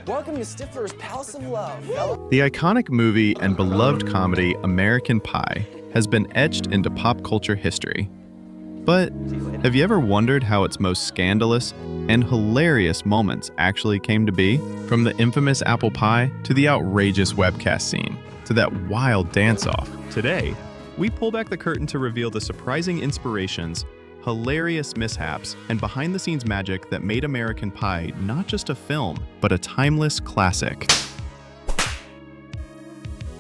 Welcome to Stifler's Palace of Love. The iconic movie and beloved comedy American Pie has been etched into pop culture history. But have you ever wondered how its most scandalous and hilarious moments actually came to be? From the infamous apple pie to the outrageous webcast scene to that wild dance-off. Today, we pull back the curtain to reveal the surprising inspirations, hilarious mishaps, and behind-the-scenes magic that made American Pie not just a film, but a timeless classic.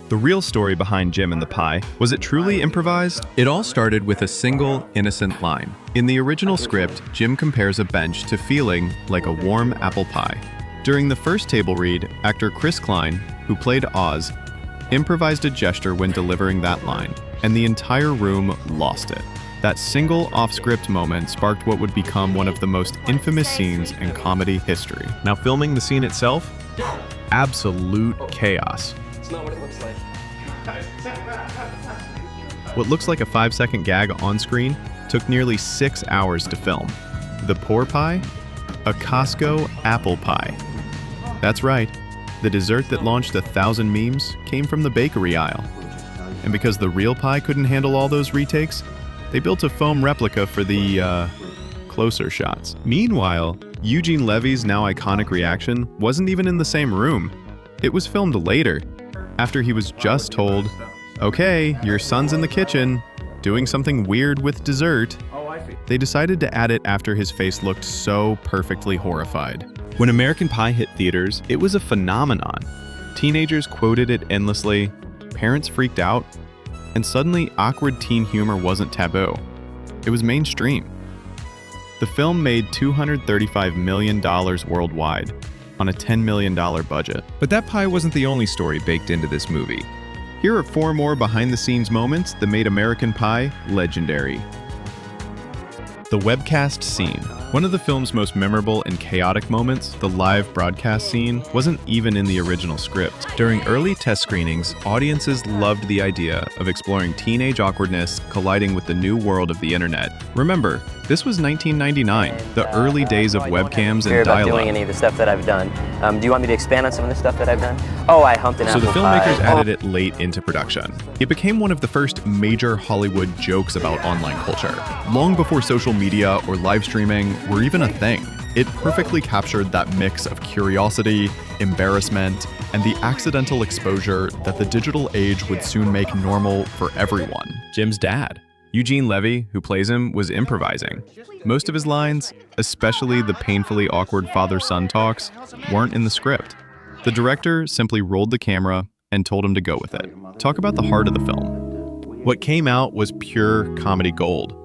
The real story behind Jim and the Pie, was it truly improvised? It all started with a single, innocent line. In the original script, Jim compares a bench to feeling like a warm apple pie. During the first table read, actor Klein, who played Oz, improvised a gesture when delivering that line, and the entire room lost it. That single off-script moment sparked what would become one of the most infamous scenes in comedy history. Now, filming the scene itself? Absolute chaos. It's not what it looks like. What looks like a 5-second gag on screen took nearly 6 hours to film. The poor pie? A Costco apple pie. That's right. The dessert that launched 1,000 memes came from the bakery aisle. And because the real pie couldn't handle all those retakes, they built a foam replica for the, closer shots. Meanwhile, Eugene Levy's now iconic reaction wasn't even in the same room. It was filmed later, after he was just told, "Okay, your son's in the kitchen, doing something weird with dessert." They decided to add it after his face looked so perfectly horrified. When American Pie hit theaters, it was a phenomenon. Teenagers quoted it endlessly, parents freaked out, and suddenly awkward teen humor wasn't taboo. It was mainstream. The film made $235 million worldwide on a $10 million budget. But that pie wasn't the only story baked into this movie. Here are 4 more behind-the-scenes moments that made American Pie legendary. The webcast scene. One of the film's most memorable and chaotic moments, the live broadcast scene, wasn't even in the original script. During early test screenings, audiences loved the idea of exploring teenage awkwardness colliding with the new world of the internet. Remember, this was 1999, the early days of webcams and dial-up. Doing any of the stuff that I've done. Do you want me to expand on some of the stuff that I've done? Oh, I humped an apple pie. So the filmmakers added it late into production. It became one of the first major Hollywood jokes about online culture. Long before social media or live streaming were even a thing. It perfectly captured that mix of curiosity, embarrassment, and the accidental exposure that the digital age would soon make normal for everyone. Jim's dad, Eugene Levy, who plays him, was improvising. Most of his lines, especially the painfully awkward father-son talks, weren't in the script. The director simply rolled the camera and told him to go with it. Talk about the heart of the film. What came out was pure comedy gold.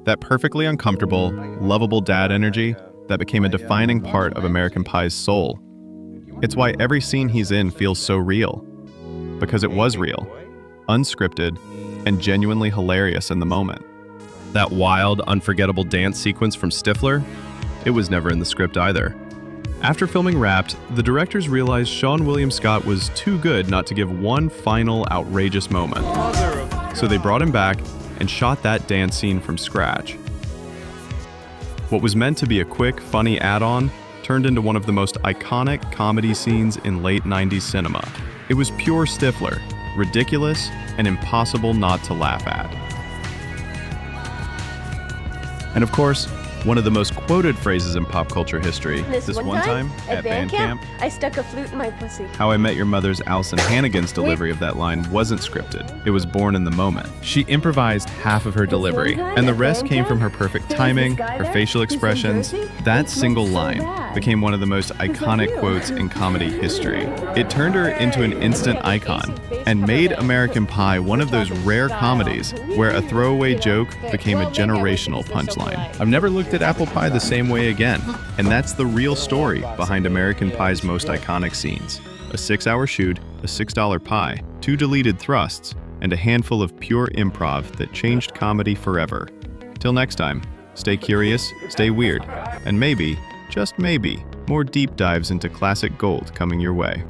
That perfectly uncomfortable, lovable dad energy that became a defining part of American Pie's soul. It's why every scene he's in feels so real. Because it was real, unscripted, and genuinely hilarious in the moment. That wild, unforgettable dance sequence from Stifler? It was never in the script either. After filming wrapped, the directors realized Sean William Scott was too good not to give one final outrageous moment. So they brought him back and shot that dance scene from scratch. What was meant to be a quick, funny add-on turned into one of the most iconic comedy scenes in late 90s cinema. It was pure Stifler, ridiculous and impossible not to laugh at. And of course, one of the most quoted phrases in pop culture history, This one time at band camp, I stuck a flute in my pussy. How I Met Your Mother's Allison Hannigan's delivery of that line wasn't scripted. It was born in the moment. She improvised half of her delivery, and the rest came from her perfect timing, her facial expressions. That single line became one of the most iconic quotes in comedy history. It turned her into an instant icon and made American Pie one of those rare comedies where a throwaway joke became a generational punchline. I've never looked at apple pie the same way again, and that's the real story behind American Pie's most iconic scenes. A 6-hour shoot, a $6 pie, 2 deleted thrusts, and a handful of pure improv that changed comedy forever. Till next time, stay curious, stay weird, and maybe, just maybe, more deep dives into classic gold coming your way.